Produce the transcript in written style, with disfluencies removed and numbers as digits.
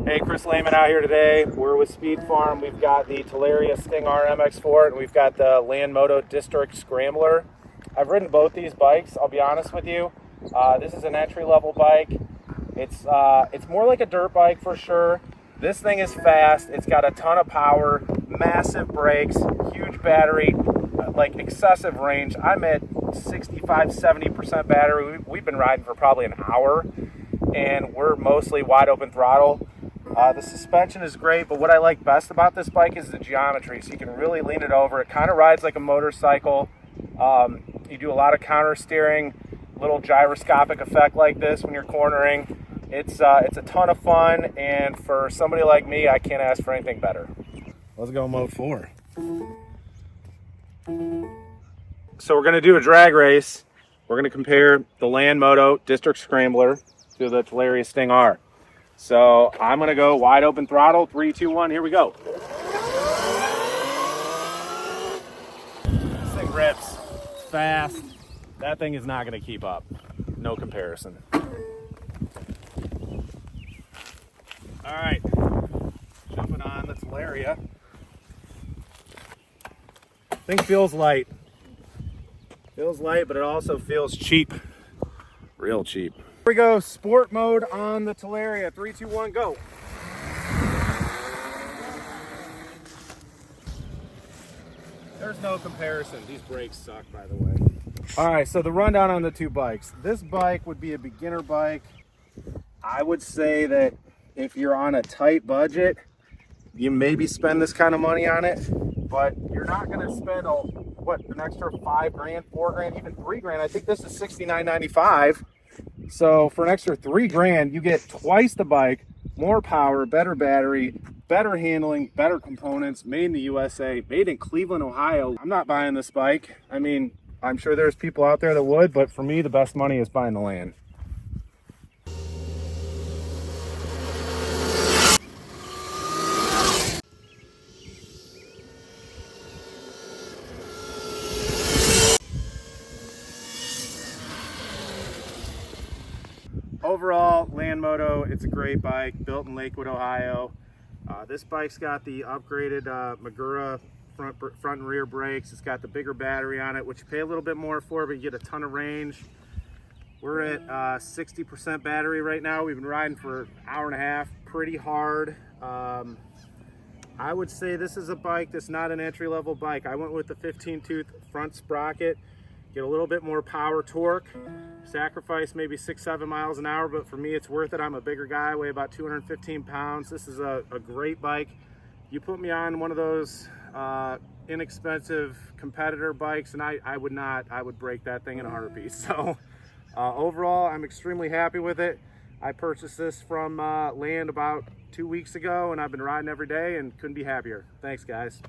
Hey, Chris Lehman out here today. We're with Speed Farm. We've got the Talaria Sting R MX4 and we've got the Land Moto District Scrambler. I've ridden both these bikes, I'll be honest with you. This is an entry-level bike. It's more like a dirt bike for sure. This thing is fast. It's got a ton of power, massive brakes, huge battery, like excessive range. I'm at 65-70% battery. We've been riding for probably an hour and we're mostly wide open throttle. The suspension is great, but what I like best about this bike is the geometry. So you can really lean it over. It kind of rides like a motorcycle. You do a lot of counter steering, little gyroscopic effect like this when you're cornering. It's a ton of fun, and for somebody like me, I can't ask for anything better. Let's go mode 4. So we're gonna do a drag race. We're gonna compare the Land Moto District Scrambler to the Talaria Sting R. So I'm gonna go wide open throttle, 3, 2, 1, here we go. This thing rips, it's fast. That thing is not gonna keep up, no comparison. All right, jumping on the Talaria. Thing feels light. Feels light, but it also feels cheap, real cheap. Here we go, sport mode on the Talaria. 3, 2, 1, go. There's no comparison. These brakes suck, by the way. All right, so the rundown on the two bikes. This bike would be a beginner bike. I would say that if you're on a tight budget, you maybe spend this kind of money on it, but you're not gonna spend an extra $5 grand, $4 grand, even $3 grand. I think this is $69.95. So for an extra $3 grand, you get twice the bike, more power, better battery, better handling, better components, made in the USA, made in Cleveland, Ohio. I'm not buying this bike. I mean, I'm sure there's people out there that would, but for me, the best money is buying the Land. Overall, Land Moto, it's a great bike, built in Lakewood, Ohio. This bike's got the upgraded Magura front and rear brakes. It's got the bigger battery on it, which you pay a little bit more for, but you get a ton of range. We're at 60% battery right now. We've been riding for an hour and a half, pretty hard. I would say this is a bike that's not an entry-level bike. I went with the 15-tooth front sprocket. Get a little bit more power, torque, sacrifice maybe 6-7 miles an hour, but for me it's worth it. I'm a bigger guy, weigh about 215 pounds. This is a great bike. You put me on one of those inexpensive competitor bikes and I would break that thing in a heartbeat. So overall, I'm extremely happy with it. I purchased this from Land about 2 weeks ago and I've been riding every day and couldn't be happier. Thanks, guys.